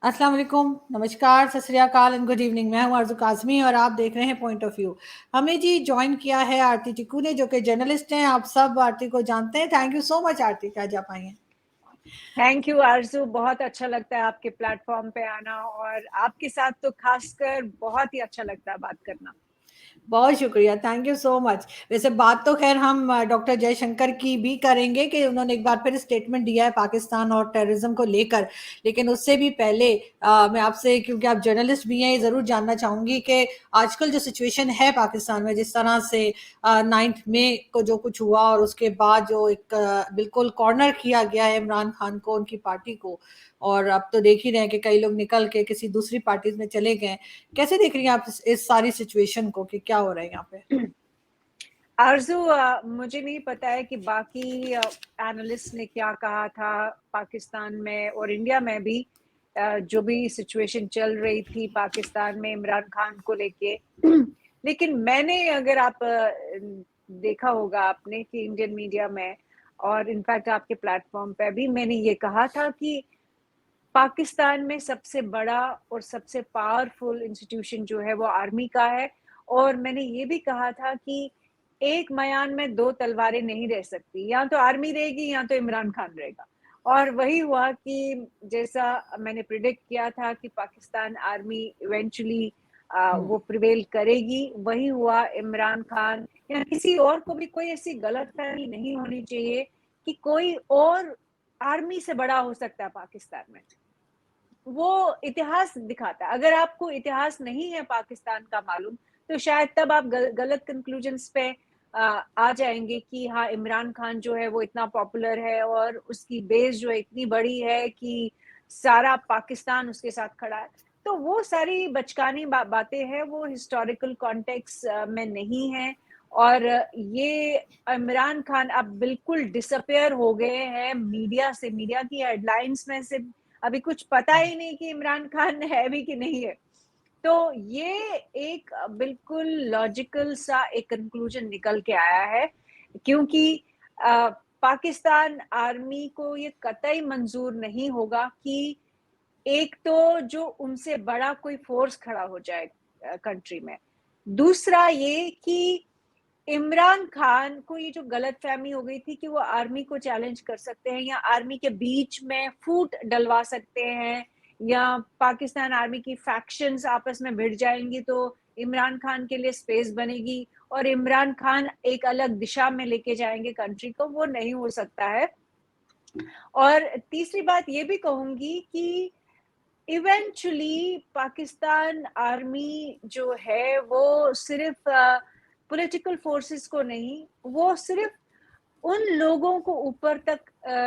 अस्सलाम वालेकुम, नमस्कार, सत श्री अकाल एंड गुड इवनिंग। मैं हूं आरज़ू काज़मी और आप देख रहे हैं पॉइंट ऑफ व्यू। हमें जी जॉइन किया है आरती टिक्कू ने, जो कि जर्नलिस्ट हैं। आप सब आरती को जानते हैं। थैंक यू सो मच आरती कि आज आप आई हैं। थैंक यू आरजू, बहुत अच्छा लगता है आपके प्लेटफॉर्म पे आना, और आपके साथ तो खासकर बहुत ही अच्छा लगता है बात करना। बहुत शुक्रिया, थैंक यू सो मच। वैसे बात तो खैर हम डॉक्टर जयशंकर की भी करेंगे कि उन्होंने एक बार फिर स्टेटमेंट दिया है पाकिस्तान और टेररिज्म को लेकर, लेकिन उससे भी पहले मैं आपसे, क्योंकि आप जर्नलिस्ट भी हैं, ये ज़रूर जानना चाहूँगी कि आजकल जो सिचुएशन है पाकिस्तान में, जिस तरह से 9 मई को जो कुछ हुआ और उसके बाद जो एक बिल्कुल कॉर्नर किया गया है इमरान खान को, उनकी पार्टी को, और अब तो देख ही रहे हैं कि कई लोग निकल के किसी दूसरी पार्टी में चले गए। कैसे देख रही हैं आप इस सारी सिचुएशन को कि क्या हो रहा है यहाँ पे? आरजू, मुझे नहीं पता है कि बाकी एनालिस्ट ने क्या कहा था पाकिस्तान में और इंडिया में भी। जो भी सिचुएशन चल रही थी पाकिस्तान में इमरान खान को लेके, लेकिन मैंने, अगर आप देखा होगा आपने कि इंडियन मीडिया में और इनफैक्ट आपके प्लेटफॉर्म पे भी मैंने ये कहा था कि पाकिस्तान में सबसे बड़ा और सबसे पावरफुल इंस्टीट्यूशन जो है वो आर्मी का है। और मैंने ये भी कहा था कि एक मयान में दो तलवारें नहीं रह सकती, या तो आर्मी रहेगी या तो इमरान खान रहेगा। और वही हुआ कि जैसा मैंने प्रिडिक्ट किया था कि पाकिस्तान आर्मी इवेंचुअली वो प्रिवेल करेगी, वही हुआ। इमरान खान या किसी और को भी कोई ऐसी गलतफहमी नहीं होनी चाहिए कि कोई और आर्मी से बड़ा हो सकता है पाकिस्तान में। वो इतिहास दिखाता है। अगर आपको इतिहास नहीं है पाकिस्तान का मालूम, तो शायद तब आप गलत कंक्लूजन्स पे आ जाएंगे कि हाँ, इमरान खान जो है वो इतना पॉपुलर है और उसकी बेस जो है इतनी बड़ी है कि सारा पाकिस्तान उसके साथ खड़ा है। तो वो सारी बचकानी बातें हैं, वो हिस्टोरिकल कॉन्टेक्स्ट में नहीं है। और ये इमरान खान अब बिल्कुल डिसअपेयर हो गए हैं मीडिया से, मीडिया की हेडलाइंस में से अभी कुछ पता ही नहीं कि इमरान खान है भी कि नहीं है। तो ये एक बिल्कुल लॉजिकल सा एक कंक्लूजन निकल के आया है, क्योंकि पाकिस्तान आर्मी को ये कतई मंजूर नहीं होगा कि एक तो जो उनसे बड़ा कोई फोर्स खड़ा हो जाए कंट्री में। दूसरा ये कि इमरान खान को ये जो गलतफहमी हो गई थी कि वो आर्मी को चैलेंज कर सकते हैं या आर्मी के बीच में फूट डलवा सकते हैं, या पाकिस्तान आर्मी की फैक्शंस आपस में भिड़ जाएंगी तो इमरान खान के लिए स्पेस बनेगी और इमरान खान एक अलग दिशा में लेके जाएंगे कंट्री को, वो नहीं हो सकता है। और तीसरी बात ये भी कहूंगी कि इवेंचुअली पाकिस्तान आर्मी जो है वो सिर्फ पॉलिटिकल फोर्सेस को नहीं, वो सिर्फ उन लोगों को ऊपर तक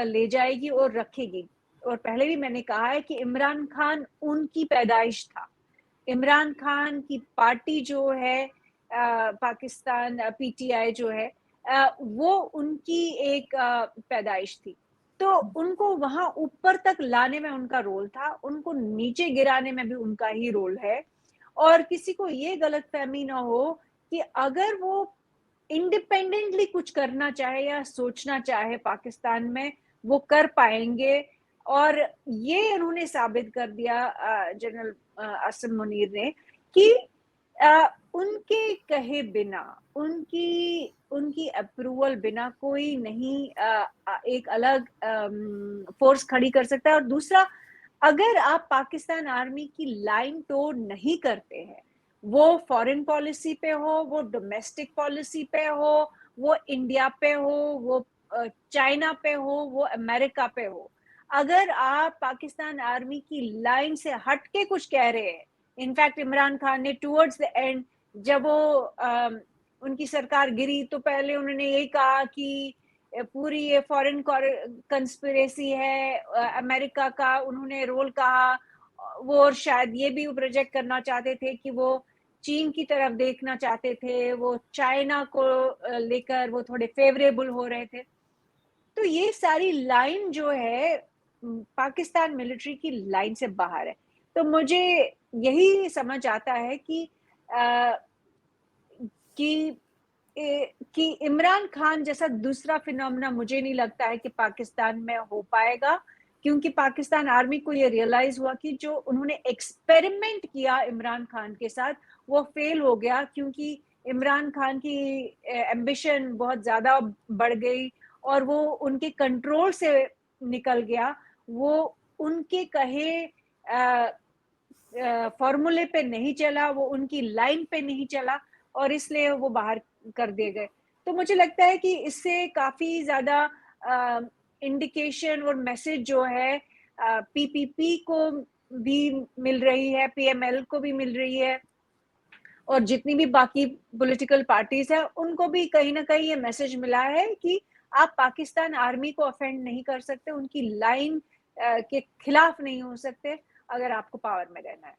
ले जाएगी और रखेगी। और पहले भी मैंने कहा है कि इमरान खान उनकी पैदाइश था। इमरान खान की पार्टी जो है पाकिस्तान पीटीआई जो है, वो उनकी एक पैदाइश थी। तो उनको वहां ऊपर तक लाने में उनका रोल था, उनको नीचे गिराने में भी उनका ही रोल है। और किसी को ये गलतफहमी ना हो कि अगर वो इंडिपेंडेंटली कुछ करना चाहे या सोचना चाहे पाकिस्तान में, वो कर पाएंगे। और ये उन्होंने साबित कर दिया जनरल असम मुनीर ने कि उनके कहे बिना, उनकी उनकी अप्रूवल बिना कोई नहीं एक अलग फोर्स खड़ी कर सकता है। और दूसरा, अगर आप पाकिस्तान आर्मी की लाइन तोड़ नहीं करते हैं, वो फॉरेन पॉलिसी पे हो, वो डोमेस्टिक पॉलिसी पे हो, वो इंडिया पे हो, वो चाइना पे हो, वो अमेरिका पे हो, अगर आप पाकिस्तान आर्मी की लाइन से हट के कुछ कह रहे हैं। इनफैक्ट इमरान खान ने टुवर्ड्स द एंड, जब वो उनकी सरकार गिरी, तो पहले उन्होंने यही कहा कि पूरी ये फॉरेन कंस्पिरेसी है अमेरिका का, उन्होंने रोल कहा। वो और शायद ये भी प्रोजेक्ट करना चाहते थे कि वो चीन की तरफ देखना चाहते थे, वो चाइना को लेकर वो थोड़े फेवरेबल हो रहे थे। तो ये सारी लाइन जो है पाकिस्तान मिलिट्री की लाइन से बाहर है। तो मुझे यही समझ आता है कि कि इमरान खान जैसा दूसरा फिनोमेना मुझे नहीं लगता है कि पाकिस्तान में हो पाएगा। क्योंकि पाकिस्तान आर्मी को ये रियलाइज हुआ कि जो उन्होंने एक्सपेरिमेंट किया इमरान खान के साथ वो फेल हो गया, क्योंकि इमरान खान की एम्बिशन बहुत ज़्यादा बढ़ गई और वो उनके कंट्रोल से निकल गया, वो उनके कहे फॉर्मूले पे नहीं चला, वो उनकी लाइन पे नहीं चला और इसलिए वो बाहर कर दिए गए। तो मुझे लगता है कि इससे काफ़ी ज़्यादा इंडिकेशन और मैसेज जो है पीपीपी को भी मिल रही है, पीएमएल को भी मिल रही है और जितनी भी बाकी पॉलिटिकल पार्टीज है उनको भी कहीं ना कहीं ये मैसेज मिला है कि आप पाकिस्तान आर्मी को ऑफेंड नहीं कर सकते, उनकी लाइन के खिलाफ नहीं हो सकते अगर आपको पावर में रहना है।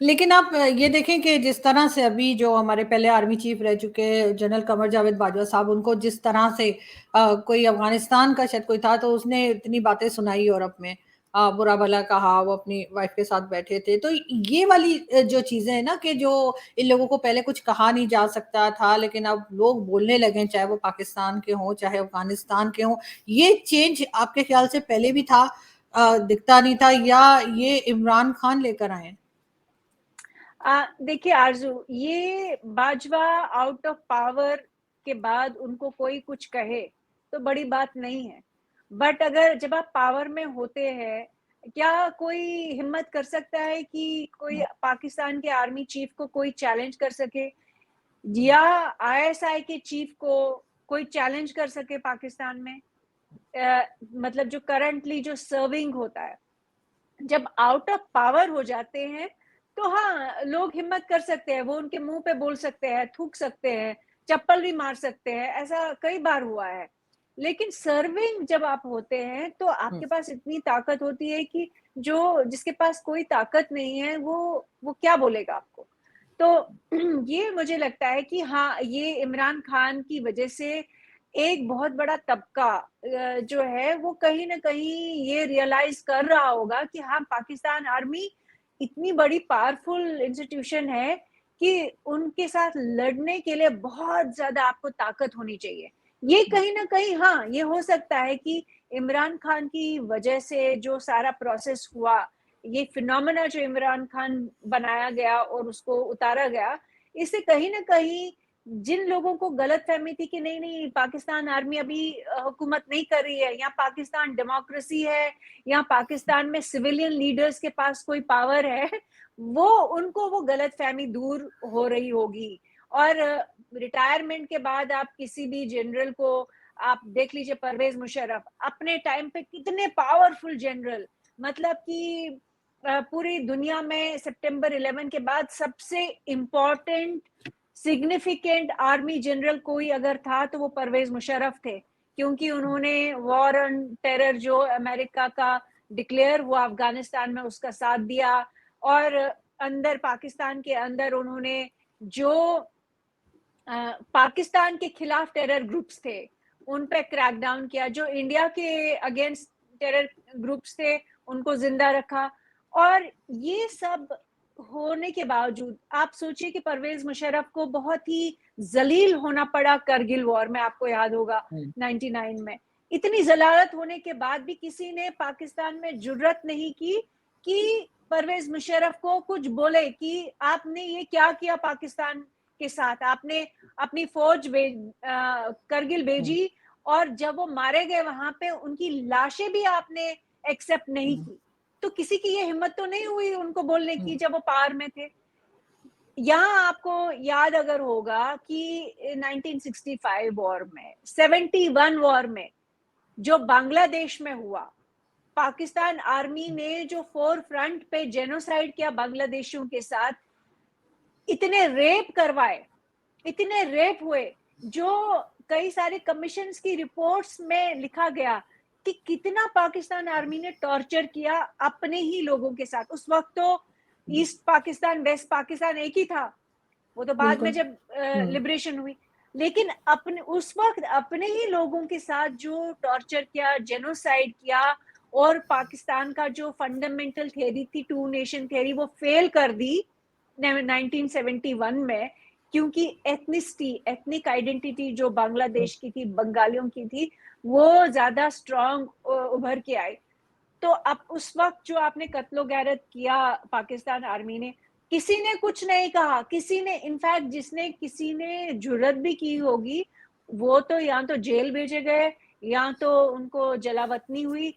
लेकिन आप ये देखें कि जिस तरह से अभी जो हमारे पहले आर्मी चीफ रह चुके जनरल कमर जावेद बाजवा साहब, उनको जिस तरह से कोई अफगानिस्तान का शायद कोई था तो उसने इतनी बातें सुनाई यूरोप में, बुरा भला कहा, वो अपनी वाइफ के साथ बैठे थे। तो ये वाली जो चीजें हैं ना कि जो इन लोगों को पहले कुछ कहा नहीं जा सकता था लेकिन अब लोग बोलने लगे, चाहे वो पाकिस्तान के हों चाहे अफगानिस्तान के हों, ये चेंज आपके ख्याल से पहले भी था, दिखता नहीं था, या ये इमरान खान लेकर आए? देखिए आरजू, ये बाजवा आउट ऑफ पावर के बाद उनको कोई कुछ कहे तो बड़ी बात नहीं है, बट अगर जब आप पावर में होते हैं, क्या कोई हिम्मत कर सकता है कि कोई पाकिस्तान के आर्मी चीफ को कोई चैलेंज कर सके या आईएसआई के चीफ को कोई चैलेंज कर सके पाकिस्तान में? मतलब जो करंटली जो सर्विंग होता है, जब आउट ऑफ पावर हो जाते हैं तो हाँ लोग हिम्मत कर सकते हैं, वो उनके मुंह पे बोल सकते हैं, थूक सकते हैं, चप्पल भी मार सकते हैं, ऐसा कई बार हुआ है। लेकिन सर्विंग जब आप होते हैं तो आपके पास इतनी ताकत होती है कि जो जिसके पास कोई ताकत नहीं है वो क्या बोलेगा आपको। तो ये मुझे लगता है कि हाँ, ये इमरान खान की वजह से एक बहुत बड़ा तबका जो है वो कहीं ना कहीं ये रियलाइज कर रहा होगा कि हाँ, पाकिस्तान आर्मी इतनी बड़ी पावरफुल इंस्टीट्यूशन है कि उनके साथ लड़ने के लिए बहुत ज्यादा आपको ताकत होनी चाहिए। ये कहीं ना कहीं हाँ, ये हो सकता है कि इमरान खान की वजह से जो सारा प्रोसेस हुआ, ये फिनोमेना जो इमरान खान बनाया गया और उसको उतारा गया, इससे कहीं ना कहीं जिन लोगों को गलत फहमी थी कि नहीं नहीं पाकिस्तान आर्मी अभी हुकूमत नहीं कर रही है, यहाँ पाकिस्तान डेमोक्रेसी है, यहाँ पाकिस्तान में सिविलियन लीडर्स के पास कोई पावर है, वो उनको वो गलत फहमी दूर हो रही होगी। और रिटायरमेंट के बाद आप किसी भी जनरल को आप देख लीजिए, परवेज मुशर्रफ अपने टाइम पे कितने पावरफुल जनरल, मतलब कि पूरी दुनिया में सितंबर 11 के बाद सबसे इम्पोर्टेंट सिग्निफिकेंट आर्मी जनरल कोई अगर था तो वो परवेज मुशर्रफ थे, क्योंकि उन्होंने वॉर ऑन टेरर जो अमेरिका का डिक्लेयर हुआ अफगानिस्तान में उसका साथ दिया, और अंदर पाकिस्तान के अंदर उन्होंने जो पाकिस्तान के खिलाफ टेरर ग्रुप्स थे उन पे क्रैकडाउन किया, जो इंडिया के अगेंस्ट टेरर ग्रुप्स थे उनको जिंदा रखा। और ये सब होने के बावजूद आप सोचिए कि परवेज मुशर्रफ को बहुत ही जलील होना पड़ा करगिल वॉर में, आपको याद होगा 99 में। इतनी जलालत होने के बाद भी किसी ने पाकिस्तान में जुर्रत नहीं की कि परवेज मुशर्रफ को कुछ बोले कि आपने ये क्या किया पाकिस्तान के साथ, आपने अपनी फौज करगिल भेजी और जब वो मारे गए वहां पे उनकी लाशें भी आपने एक्सेप्ट नहीं की। तो किसी की ये हिम्मत तो नहीं हुई उनको बोलने की जब वो पावर में थे। यहाँ आपको याद अगर होगा कि 1965 वॉर में, 71 वॉर में जो बांग्लादेश में हुआ, पाकिस्तान आर्मी ने जो फोर फ्रंट पे जेनोसाइड किया बांग्लादेशियों के साथ, इतने रेप करवाए, इतने रेप हुए, जो कई सारे कमीशंस की रिपोर्ट्स में लिखा गया कि कितना पाकिस्तान आर्मी ने टॉर्चर किया अपने ही लोगों के साथ। उस वक्त तो ईस्ट पाकिस्तान वेस्ट पाकिस्तान एक ही था, वो तो बाद में जब लिबरेशन हुई, लेकिन अपने उस वक्त अपने ही लोगों के साथ जो टॉर्चर किया, जेनोसाइड किया, और पाकिस्तान का जो फंडामेंटल थ्योरी थी, टू नेशन थ्योरी, वो फेल कर दी 1971 में, क्योंकि एथनिसिटी, एथनिक आइडेंटिटी जो बांग्लादेश की थी, बंगालियों की थी, वो ज्यादा स्ट्रांग उभर के आई। तो अब उस वक्त जो आपने कत्लो गारत किया पाकिस्तान आर्मी ने, किसी ने कुछ नहीं कहा, किसी ने इनफैक्ट किसी ने जुर्रत भी की होगी, वो तो या तो जेल भेजे गए या तो उनको जलावतनी हुई।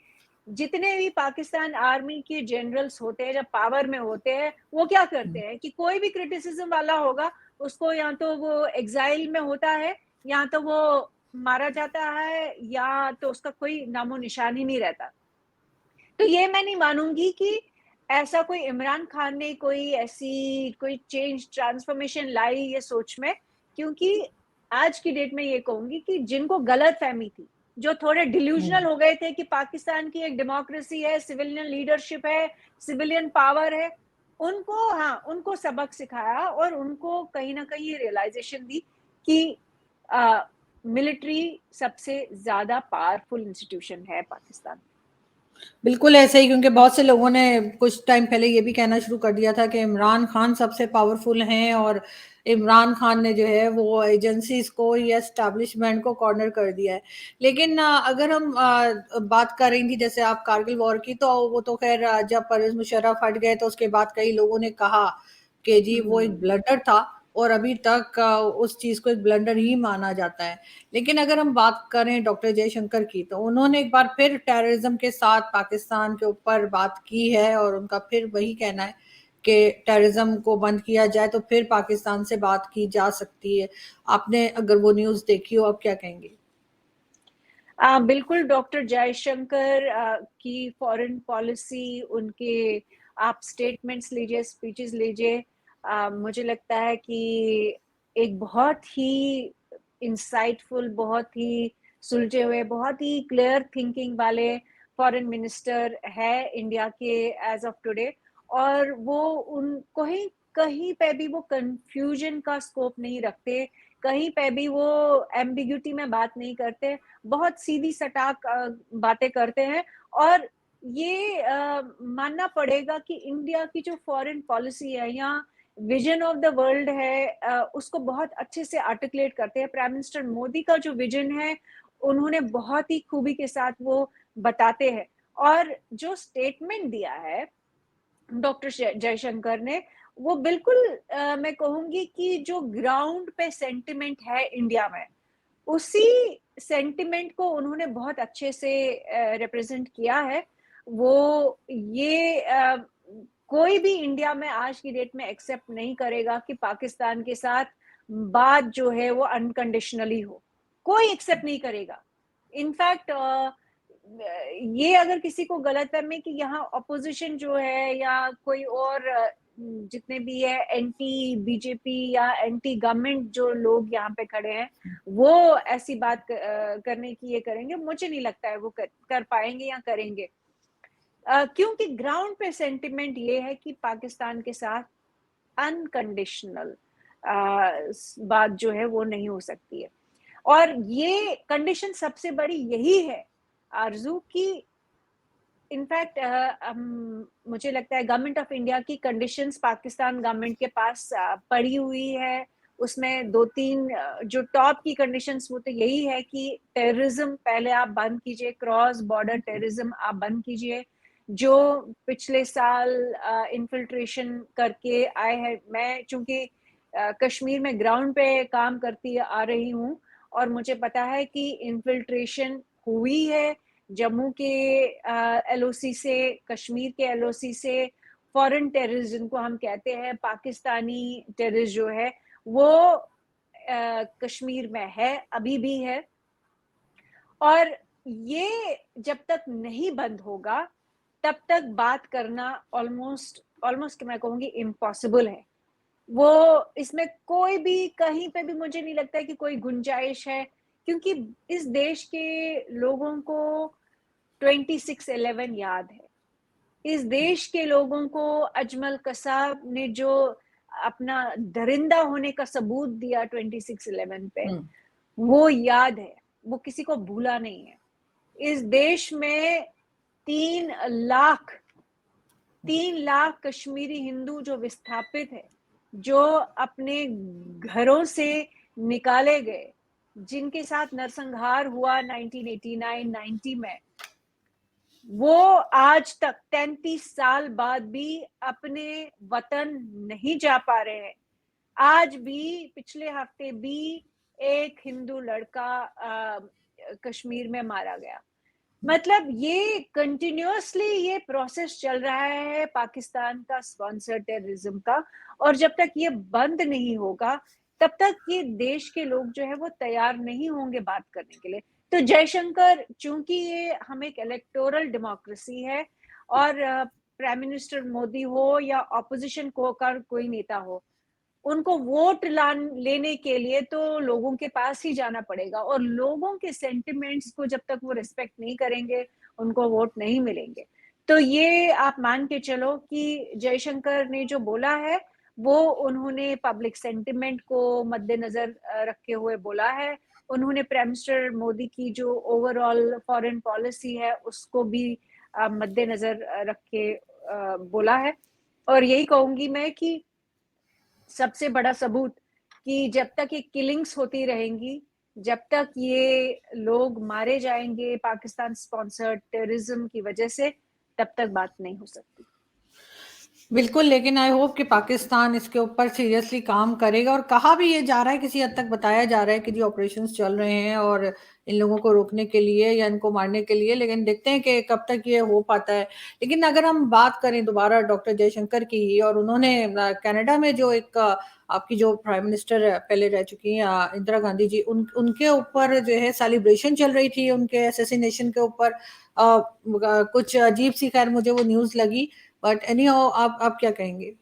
जितने भी पाकिस्तान आर्मी के जनरल्स होते हैं, जब पावर में होते हैं, वो क्या करते हैं कि कोई भी क्रिटिसिज्म वाला होगा, उसको या तो वो एग्जाइल में होता है, या तो वो मारा जाता है, या तो उसका कोई नामो निशान ही नहीं रहता। तो ये मैं नहीं मानूंगी कि ऐसा कोई इमरान खान ने कोई चेंज ट्रांसफॉर्मेशन लाई ये सोच में, क्योंकि आज की डेट में ये कहूंगी कि जिनको गलत फहमी थी, जो थोड़े डिल्यूजनल हो गए थे कि पाकिस्तान की एक डेमोक्रेसी है, सिविलियन लीडरशिप है, सिविलियन पावर है, उनको सबक सिखाया और उनको कहीं ना कहीं रियलाइजेशन दी कि मिलिट्री सबसे ज्यादा पावरफुल इंस्टीट्यूशन है पाकिस्तान। बिल्कुल ऐसे ही, क्योंकि बहुत से लोगों ने कुछ टाइम पहले ये भी कहना शुरू कर दिया था कि इमरान खान सबसे पावरफुल हैं, और इमरान खान ने जो है वो एजेंसीज को या एस्टैब्लिशमेंट को कॉर्नर कर दिया है। लेकिन अगर हम बात कर रही थी जैसे आप कारगिल वॉर की, तो वो तो खैर जब परवेज मुशर्रफ हट गए तो उसके बाद कई लोगों ने कहा कि जी वो एक ब्लंडर था, और अभी तक उस चीज को एक ब्लंडर ही माना जाता है। लेकिन अगर हम बात करें डॉक्टर जयशंकर की, तो उन्होंने एक बार फिर टेररिज्म के साथ पाकिस्तान के ऊपर बात की है, और उनका फिर वही कहना है कि टेररिज्म को बंद किया जाए तो फिर पाकिस्तान से बात की जा सकती है। आपने अगर वो न्यूज देखी हो, आप क्या कहेंगे? बिल्कुल, डॉक्टर जयशंकर की फॉरेन पॉलिसी, उनके आप स्टेटमेंट्स लीजिए, स्पीचेस लीजिए, मुझे लगता है कि एक बहुत ही इंसाइटफुल, बहुत ही सुलझे हुए, बहुत ही क्लियर थिंकिंग वाले फॉरेन मिनिस्टर है इंडिया के एज ऑफ टुडे। और वो उन कहीं कहीं पे भी वो कंफ्यूजन का स्कोप नहीं रखते, कहीं पे भी वो एम्बिग्यूटी में बात नहीं करते, बहुत सीधी सटाक बातें करते हैं। और ये मानना पड़ेगा कि इंडिया की जो फॉरेन पॉलिसी है या विजन ऑफ द वर्ल्ड है, उसको बहुत अच्छे से आर्टिकुलेट करते हैं। प्राइम मिनिस्टर मोदी का जो विजन है, उन्होंने बहुत ही खूबी के साथ वो बताते हैं। और जो स्टेटमेंट दिया है डॉक्टर जयशंकर ने, वो बिल्कुल मैं कहूंगी कि जो ग्राउंड पे सेंटिमेंट है इंडिया में, उसी सेंटिमेंट को उन्होंने बहुत अच्छे से रिप्रेजेंट किया है। वो ये कोई भी इंडिया में आज की डेट में एक्सेप्ट नहीं करेगा कि पाकिस्तान के साथ बात जो है वो अनकंडीशनली हो, कोई एक्सेप्ट नहीं करेगा। इनफैक्ट ये अगर किसी को गलत है कि यहाँ अपोजिशन जो है या कोई और जितने भी है एंटी बीजेपी या एंटी गवर्नमेंट जो लोग यहाँ पे खड़े हैं, वो ऐसी बात करने की ये करेंगे, मुझे नहीं लगता है वो कर पाएंगे या करेंगे। क्योंकि ग्राउंड पे सेंटिमेंट ये है कि पाकिस्तान के साथ अनकंडीशनल बात जो है वो नहीं हो सकती है। और ये कंडीशन सबसे बड़ी यही है आरजू की, इनफैक्ट मुझे लगता है गवर्नमेंट ऑफ इंडिया की कंडीशंस पाकिस्तान गवर्नमेंट के पास पड़ी हुई है। उसमें दो तीन जो टॉप की कंडीशंस, वो तो यही है कि टेररिज्म पहले आप बंद कीजिए, क्रॉस बॉर्डर टेररिज्म आप बंद कीजिए। जो पिछले साल इन्फिल्ट्रेशन करके आए हैं, मैं चूंकि कश्मीर में ग्राउंड पे काम करती आ रही हूँ, और मुझे पता है कि इन्फिल्ट्रेशन हुई है जम्मू के एलओसी से, कश्मीर के एलओसी से। फॉरेन टेररिस्ट जिनको हम कहते हैं, पाकिस्तानी टेररिस्ट जो है वो कश्मीर में है, अभी भी है। और ये जब तक नहीं बंद होगा, तब तक बात करना ऑलमोस्ट मैं कहूंगी इम्पॉसिबल है। वो इसमें कोई भी कहीं पे भी मुझे नहीं लगता है कि कोई गुंजाइश है, क्योंकि इस देश के लोगों को 26/11 याद है। इस देश के लोगों को अजमल कसाब ने जो अपना दरिंदा होने का सबूत दिया 26/11 पे, वो याद है, वो किसी को भूला नहीं है। इस देश में 3 लाख कश्मीरी हिंदू जो विस्थापित है, जो अपने घरों से निकाले गए, जिनके साथ नरसंहार हुआ 1989-90 में, वो आज तक 33 साल बाद भी अपने वतन नहीं जा पा रहे हैं। आज भी पिछले हफ्ते भी एक हिंदू लड़का कश्मीर में मारा गया। मतलब ये कंटिन्यूअसली ये प्रोसेस चल रहा है पाकिस्तान का स्पॉन्सर टेररिज्म का, और जब तक ये बंद नहीं होगा तब तक ये देश के लोग जो है वो तैयार नहीं होंगे बात करने के लिए। तो जयशंकर, चूंकि ये हम एक इलेक्टोरल डेमोक्रेसी है और प्राइम मिनिस्टर मोदी हो या ऑपोजिशन को का कोई नेता हो, उनको वोट लेने के लिए तो लोगों के पास ही जाना पड़ेगा, और लोगों के सेंटिमेंट्स को जब तक वो रिस्पेक्ट नहीं करेंगे उनको वोट नहीं मिलेंगे। तो ये आप मान के चलो कि जयशंकर ने जो बोला है वो उन्होंने पब्लिक सेंटिमेंट को मद्देनजर रखे हुए बोला है। उन्होंने प्राइम मिनिस्टर मोदी की जो ओवरऑल फॉरेन पॉलिसी है उसको भी मद्देनजर रख के बोला है। और यही कहूंगी मैं कि सबसे बड़ा सबूत कि जब तक ये किलिंग्स होती रहेंगी, जब तक ये लोग मारे जाएंगे पाकिस्तान स्पॉन्सर्ड टेररिज्म की वजह से, तब तक बात नहीं हो सकती। बिल्कुल, लेकिन आई होप कि पाकिस्तान इसके ऊपर सीरियसली काम करेगा। और कहा भी ये जा रहा है, किसी हद तक बताया जा रहा है कि जी ऑपरेशंस चल रहे हैं और इन लोगों को रोकने के लिए या इनको मारने के लिए, लेकिन देखते हैं कि कब तक ये हो पाता है। लेकिन अगर हम बात करें दोबारा डॉक्टर जयशंकर की, और उन्होंने कनाडा में जो एक आपकी जो प्राइम मिनिस्टर पहले रह चुकी हैं इंदिरा गांधी जी, उनके ऊपर जो है सेलिब्रेशन चल रही थी उनके असैसिनेशन के ऊपर। कुछ अजीब सी, खैर मुझे वो न्यूज़ लगी, बट एनी हाउ आप क्या कहेंगे?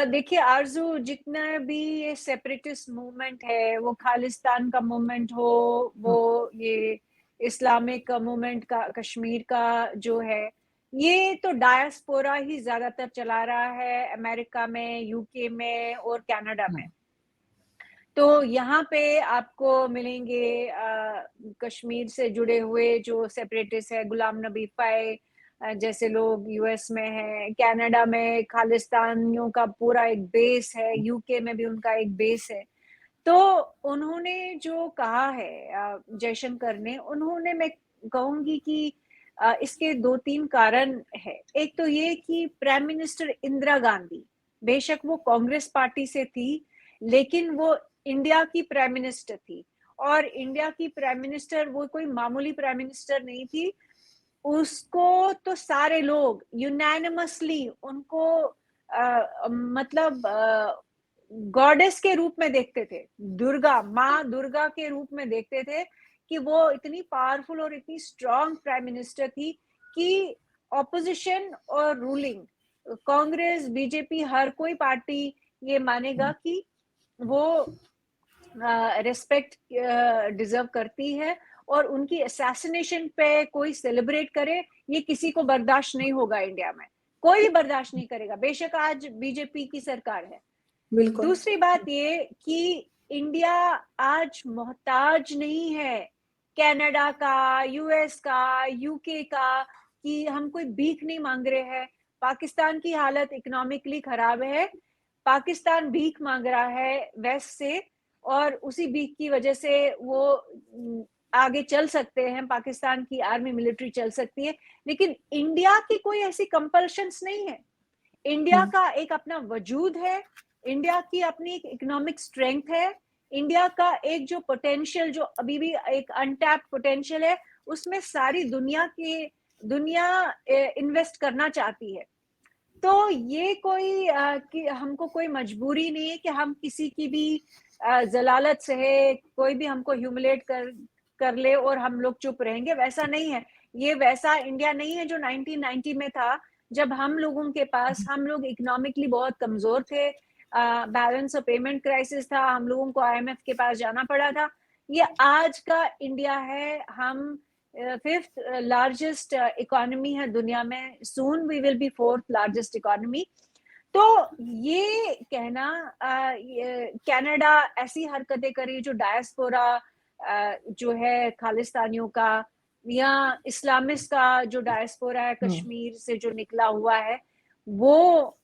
देखिए आरजू, जितना भी ये सेपरेटिस्ट मूवमेंट है, वो खालिस्तान का मूवमेंट हो, वो ये इस्लामिक मूवमेंट का कश्मीर का जो है, ये तो डायस्पोरा ही ज्यादातर चला रहा है अमेरिका में, यूके में और कनाडा में। तो यहाँ पे आपको मिलेंगे कश्मीर से जुड़े हुए जो सेपरेटिस्ट है, गुलाम नबी फाय जैसे लोग यूएस में है, कनाडा में खालिस्तानियों का पूरा एक बेस है, यूके में भी उनका एक बेस है। तो उन्होंने जो कहा है जयशंकर ने, उन्होंने, मैं कहूंगी कि इसके दो तीन कारण है। एक तो ये कि प्राइम मिनिस्टर इंदिरा गांधी, बेशक वो कांग्रेस पार्टी से थी, लेकिन वो इंडिया की प्राइम मिनिस्टर थी, और इंडिया की प्राइम मिनिस्टर वो कोई मामूली प्राइम मिनिस्टर नहीं थी। उसको तो सारे लोग यूनानिमसली उनको मतलब गॉडेस के रूप में देखते थे, दुर्गा, माँ दुर्गा के रूप में देखते थे, कि वो इतनी पावरफुल और इतनी स्ट्रांग प्राइम मिनिस्टर थी कि ऑपोजिशन और रूलिंग, कांग्रेस, बीजेपी, हर कोई पार्टी ये मानेगा कि वो रिस्पेक्ट डिजर्व करती है, और उनकी असैसिनेशन पे कोई सेलिब्रेट करे, ये किसी को बर्दाश्त नहीं होगा। इंडिया में कोई भी बर्दाश्त नहीं करेगा, बेशक आज बीजेपी की सरकार है। बिल्कुल। दूसरी बात ये कि इंडिया आज मोहताज नहीं है कनाडा का, यूएस का, यूके का, कि हम कोई भीख नहीं मांग रहे हैं। पाकिस्तान की हालत इकोनॉमिकली खराब है, पाकिस्तान भीख मांग रहा है वेस्ट से, और उसी भीख की वजह से वो आगे चल सकते हैं, पाकिस्तान की आर्मी मिलिट्री चल सकती है, लेकिन इंडिया की कोई ऐसी कंपल्शंस नहीं है। इंडिया का एक अपना वजूद है, इंडिया की अपनी एक इकोनॉमिक स्ट्रेंथ है, इंडिया का एक जो पोटेंशियल, जो अभी भी एक अनटैप्ड पोटेंशियल है, उसमें सारी दुनिया इन्वेस्ट करना चाहती है। तो ये कोई कि हमको कोई मजबूरी नहीं है कि हम किसी की भी जलालत से है, कोई भी हमको ह्यूमिलेट कर ले और हम लोग चुप रहेंगे, वैसा नहीं है। ये वैसा इंडिया नहीं है जो 1990 में था, जब हम लोगों के पास, हम लोग इकोनॉमिकली बहुत कमजोर थे, बैलेंस ऑफ पेमेंट क्राइसिस था, हम लोगों को आईएमएफ के पास जाना पड़ा था। ये आज का इंडिया है, हम फिफ्थ लार्जेस्ट इकोनॉमी है दुनिया में, soon we will be fourth largest economy. तो ये कहना कनाडा ऐसी हरकतें करी, जो डायस्पोरा जो है खालिस्तानियों का, या इस्लामिस्ट का जो डायस्पोरा है कश्मीर से जो निकला हुआ है, वो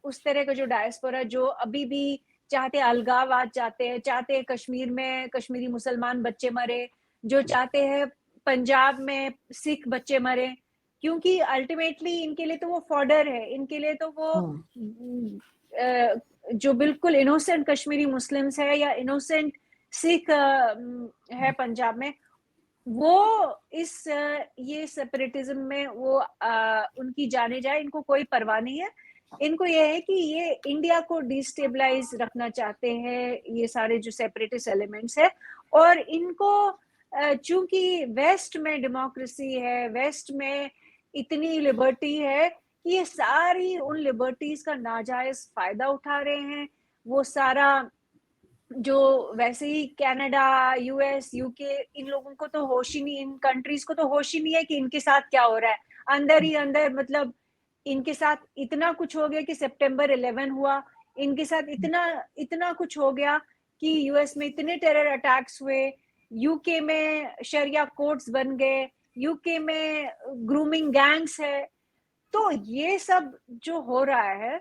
उस तरह का जो डायस्पोरा जो अभी भी चाहते अलगाव, आज चाहते हैं कश्मीर में कश्मीरी मुसलमान बच्चे मरे, जो चाहते हैं पंजाब में सिख बच्चे मरे, क्योंकि अल्टीमेटली इनके लिए तो वो फॉर्डर है, इनके लिए तो वो जो बिल्कुल इनोसेंट कश्मीरी मुस्लिम्स है या इनोसेंट सिख है पंजाब में, वो इस ये सेपरेटिज्म में वो उनकी जाने जाए, इनको कोई परवाह नहीं है। इनको ये है कि ये इंडिया को डिस्टेबलाइज रखना चाहते हैं, ये सारे जो सेपरेटिस्ट एलिमेंट्स है, और इनको चूंकि वेस्ट में डेमोक्रेसी है, वेस्ट में इतनी लिबर्टी है, कि ये सारी उन लिबर्टीज का नाजायज फायदा उठा रहे हैं। वो सारा जो वैसे ही कनाडा, यूएस, यूके, इन लोगों को तो होश ही नहीं, इन कंट्रीज को तो होश ही नहीं है कि इनके साथ क्या हो रहा है। अंदर ही अंदर मतलब इनके साथ इतना कुछ हो गया कि सितंबर 11 हुआ, इनके साथ इतना कुछ हो गया कि यूएस में इतने टेरर अटैक्स हुए, यूके में शरिया कोर्ट्स बन गए, यूके में ग्रूमिंग गैंग्स है। तो ये सब जो हो रहा है,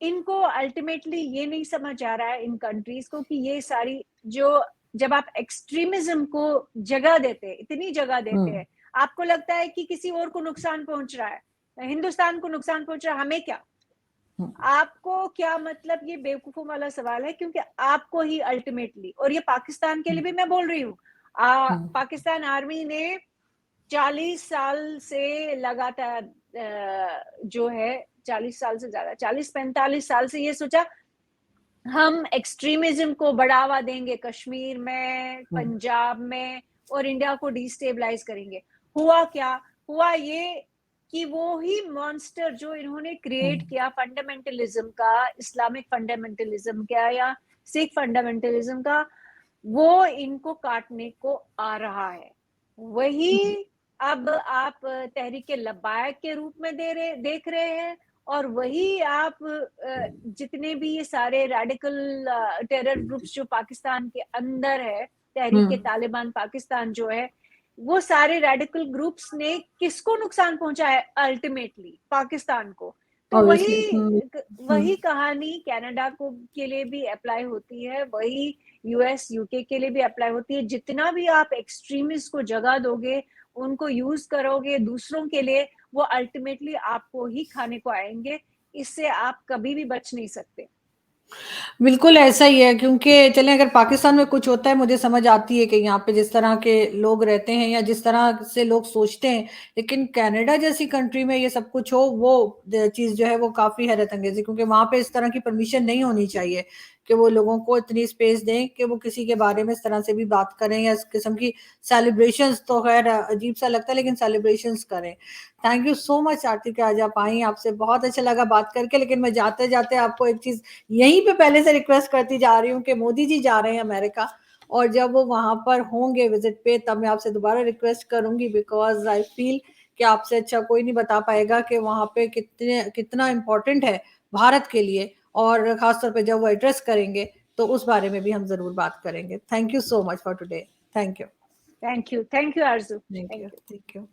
इनको अल्टीमेटली ये नहीं समझ आ रहा है इन कंट्रीज को कि ये सारी जो, जब आप एक्सट्रीमिज्म को जगह देते हैं, इतनी जगह देते हैं, आपको लगता है कि किसी और को नुकसान पहुंच रहा है, हिंदुस्तान को नुकसान पहुंच रहा है, हमें क्या, आपको क्या मतलब, ये बेवकूफों वाला सवाल है। क्योंकि आपको ही अल्टीमेटली, और ये पाकिस्तान के लिए भी मैं बोल रही हूँ, पाकिस्तान आर्मी ने 40 साल से लगातार जो है 40 साल से ज्यादा, 40-45 साल से ये सोचा हम एक्सट्रीमिज्म को बढ़ावा देंगे कश्मीर में, पंजाब में, और इंडिया को डिस्टेबलाइज करेंगे। हुआ क्या? हुआ ये कि वो ही मॉन्स्टर जो इन्होंने क्रिएट किया फंडामेंटलिज्म का, इस्लामिक फंडामेंटलिज्म का या सिख फंडामेंटलिज्म का, वो इनको काटने को आ रहा है। वही अब आप तहरीक लब्बायक के रूप में देख रहे हैं, और वही आप जितने भी ये सारे रेडिकल टेरर ग्रुप्स जो पाकिस्तान के अंदर है, तहरीक तालिबान पाकिस्तान जो है, वो सारे रेडिकल ग्रुप्स ने किसको नुकसान पहुंचा है? अल्टीमेटली पाकिस्तान को। तो वही कहानी कनाडा को के लिए भी अप्लाई होती है, वही यूएस, यूके के लिए भी अप्लाई होती है। जितना भी आप एक्सट्रीमिस्ट को जगह दोगे, उनको यूज करोगे दूसरों के लिए, वो अल्टीमेटली आपको ही खाने को आएंगे। इससे आप कभी भी बच नहीं सकते। बिल्कुल ऐसा ही है, क्योंकि चलें अगर पाकिस्तान में कुछ होता है, मुझे समझ आती है कि यहाँ पे जिस तरह के लोग रहते हैं या जिस तरह से लोग सोचते हैं, लेकिन कनाडा जैसी कंट्री में ये सब कुछ हो, वो चीज़ जो है वो काफ़ी हैरत अंगेज है, क्योंकि वहाँ पे इस तरह की परमिशन नहीं होनी चाहिए कि वो लोगों को इतनी स्पेस दें कि वो किसी के बारे में इस तरह से भी बात करें, या इस किस्म की सेलिब्रेशंस तो खैर अजीब सा लगता है, लेकिन सेलिब्रेशंस करें। थैंक यू सो मच आरती कि आज आप आई, आपसे बहुत अच्छा लगा बात करके। लेकिन मैं जाते जाते आपको एक चीज यहीं पे पहले से रिक्वेस्ट करती जा रही हूँ कि मोदी जी जा रहे हैं अमेरिका, और जब वो वहां पर होंगे विजिट पे, तब मैं आपसे दोबारा रिक्वेस्ट करूंगी, बिकॉज आई फील कि आपसे अच्छा कोई नहीं बता पाएगा कि वहां पे कितना इम्पोर्टेंट है भारत के लिए, और खासतौर पे जब वो एड्रेस करेंगे तो उस बारे में भी हम जरूर बात करेंगे। Thank you so much for today. Thank you. Thank you Arzoo. Thank you.